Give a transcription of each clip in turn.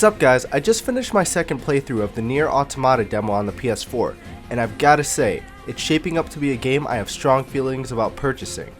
Sup guys, I just finished my second playthrough of the Nier Automata demo on the PS4, and I've gotta say, it's shaping up to be a game I have strong feelings about purchasing.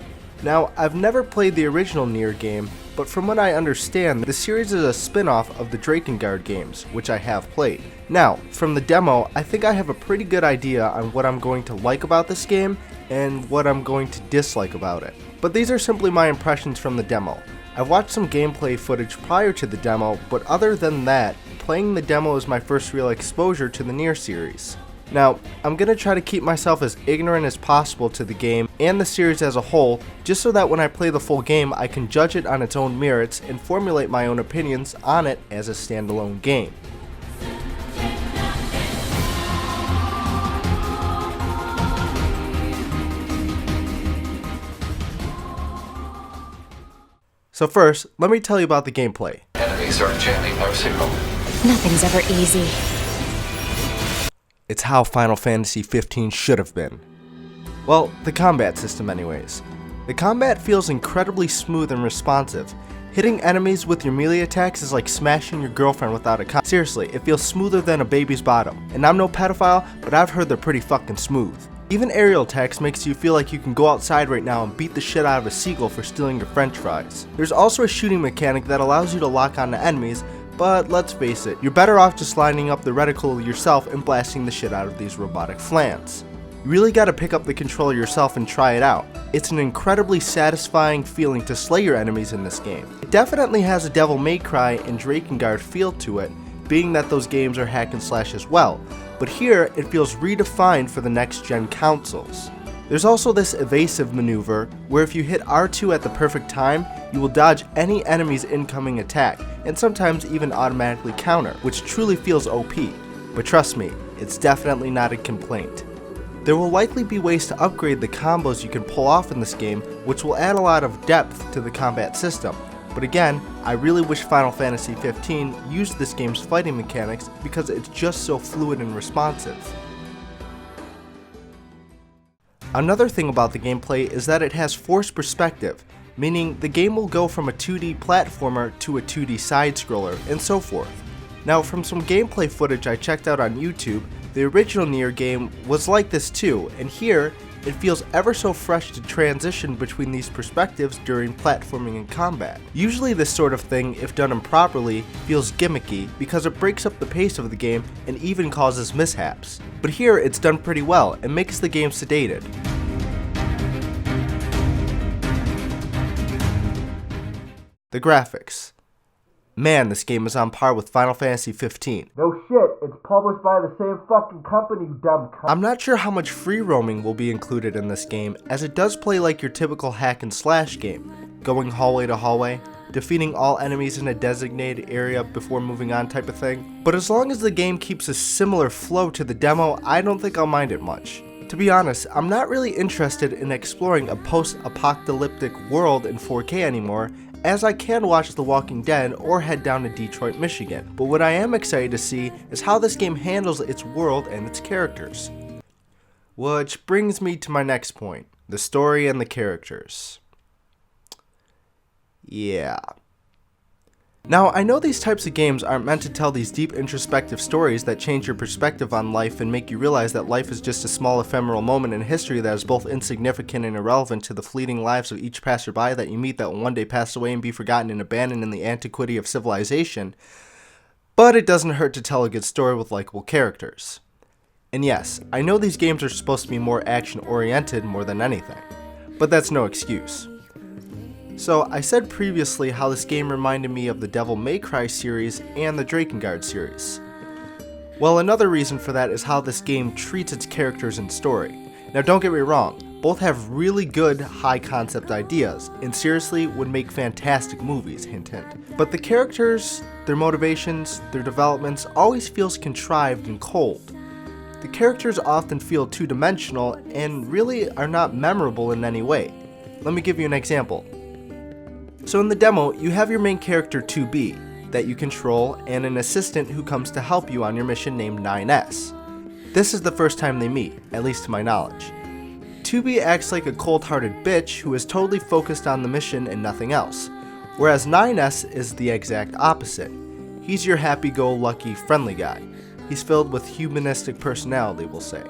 Now, I've never played the original Nier game, but from what I understand, the series is a spin-off of the Drakengard games, which I have played. Now, from the demo, I think I have a pretty good idea on what I'm going to like about this game, and what I'm going to dislike about it. But these are simply my impressions from the demo. I've watched some gameplay footage prior to the demo, but other than that, playing the demo is my first real exposure to the Nier series. Now, I'm going to try to keep myself as ignorant as possible to the game and the series as a whole, just so that when I play the full game I can judge it on its own merits and formulate my own opinions on it as a standalone game. So first, let me tell you about the gameplay. Enemies are jamming our signal. Nothing's ever easy. It's how Final Fantasy 15 should have been. Well, the combat system anyways. The combat feels incredibly smooth and responsive. Hitting enemies with your melee attacks is like smashing your girlfriend without a condom. Seriously, it feels smoother than a baby's bottom. And I'm no pedophile, but I've heard they're pretty fucking smooth. Even aerial attacks makes you feel like you can go outside right now and beat the shit out of a seagull for stealing your french fries. There's also a shooting mechanic that allows you to lock onto enemies, but let's face it, you're better off just lining up the reticle yourself and blasting the shit out of these robotic flans. You really gotta pick up the controller yourself and try it out. It's an incredibly satisfying feeling to slay your enemies in this game. It definitely has a Devil May Cry and Drakengard feel to it, being that those games are hack and slash as well, but here it feels redefined for the next gen consoles. There's also this evasive maneuver where if you hit R2 at the perfect time, you will dodge any enemy's incoming attack and sometimes even automatically counter, which truly feels OP. But trust me, it's definitely not a complaint. There will likely be ways to upgrade the combos you can pull off in this game, which will add a lot of depth to the combat system. But again, I really wish Final Fantasy 15 used this game's fighting mechanics because it's just so fluid and responsive. Another thing about the gameplay is that it has forced perspective, meaning the game will go from a 2D platformer to a 2D side-scroller, and so forth. Now, from some gameplay footage I checked out on YouTube, the original Nier game was like this too, and here, it feels ever so fresh to transition between these perspectives during platforming and combat. Usually this sort of thing, if done improperly, feels gimmicky because it breaks up the pace of the game and even causes mishaps. But here it's done pretty well and makes the game sedated. The graphics. Man, this game is on par with Final Fantasy 15. No shit, it's published by the same fucking company, you dumb cunt. I'm not sure how much free roaming will be included in this game, as it does play like your typical hack and slash game, going hallway to hallway, defeating all enemies in a designated area before moving on type of thing. But as long as the game keeps a similar flow to the demo, I don't think I'll mind it much. To be honest, I'm not really interested in exploring a post-apocalyptic world in 4K anymore, as I can watch The Walking Dead or head down to Detroit, Michigan. But what I am excited to see is how this game handles its world and its characters. Which brings me to my next point, the story and the characters. Yeah. Now, I know these types of games aren't meant to tell these deep introspective stories that change your perspective on life and make you realize that life is just a small ephemeral moment in history that is both insignificant and irrelevant to the fleeting lives of each passerby that you meet that will one day pass away and be forgotten and abandoned in the antiquity of civilization, but it doesn't hurt to tell a good story with likable characters. And yes, I know these games are supposed to be more action-oriented more than anything, but that's no excuse. So, I said previously how this game reminded me of the Devil May Cry series and the Drakengard series. Well, another reason for that is how this game treats its characters and story. Now don't get me wrong, both have really good high concept ideas, and seriously would make fantastic movies, hint hint. But the characters, their motivations, their developments always feels contrived and cold. The characters often feel two-dimensional and really are not memorable in any way. Let me give you an example. So in the demo, you have your main character 2B that you control and an assistant who comes to help you on your mission named 9S. This is the first time they meet, at least to my knowledge. 2B acts like a cold-hearted bitch who is totally focused on the mission and nothing else, whereas 9S is the exact opposite. He's your happy-go-lucky, friendly guy. He's filled with humanistic personality, we'll say.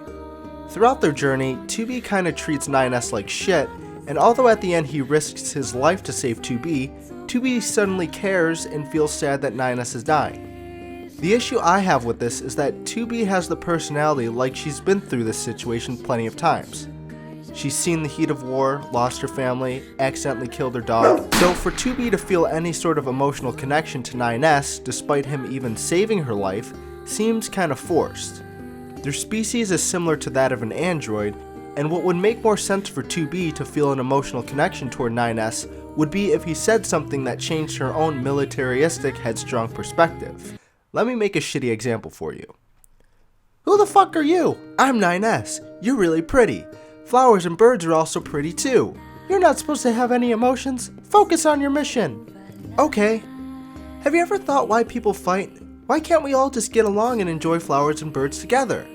Throughout their journey, 2B kinda treats 9S like shit, and although at the end he risks his life to save 2B, 2B suddenly cares and feels sad that 9S is dying. The issue I have with this is that 2B has the personality like she's been through this situation plenty of times. She's seen the heat of war, lost her family, accidentally killed her dog, so for 2B to feel any sort of emotional connection to 9S, despite him even saving her life, seems kinda forced. Their species is similar to that of an android, and what would make more sense for 2B to feel an emotional connection toward 9S would be if he said something that changed her own militaristic, headstrong perspective. Let me make a shitty example for you. Who the fuck are you? I'm 9S. You're really pretty. Flowers and birds are also pretty too. You're not supposed to have any emotions. Focus on your mission. Okay. Have you ever thought why people fight? Why can't we all just get along and enjoy flowers and birds together?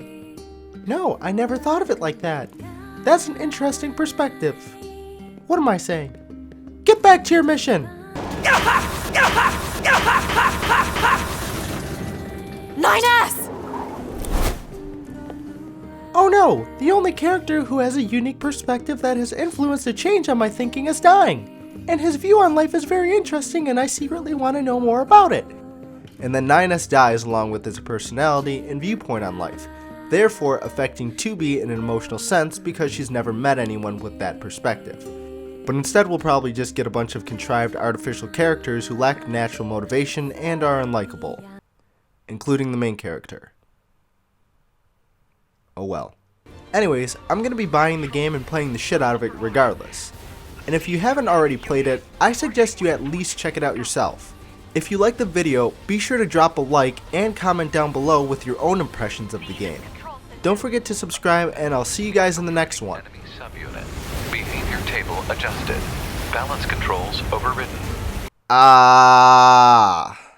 No, I never thought of it like that. That's an interesting perspective. What am I saying? Get back to your mission! 9S! Oh no! The only character who has a unique perspective that has influenced a change on my thinking is dying! And his view on life is very interesting and I secretly want to know more about it. And then 9S dies along with his personality and viewpoint on life, therefore affecting 2B in an emotional sense because she's never met anyone with that perspective. But instead we'll probably just get a bunch of contrived artificial characters who lack natural motivation and are unlikable, including the main character. Oh well. Anyways, I'm going to be buying the game and playing the shit out of it regardless. And if you haven't already played it, I suggest you at least check it out yourself. If you liked the video, be sure to drop a like and comment down below with your own impressions of the game. Don't forget to subscribe and I'll see you guys in the next one. Enemy subunit. Behavior table adjusted. Balance controls overridden. Ah.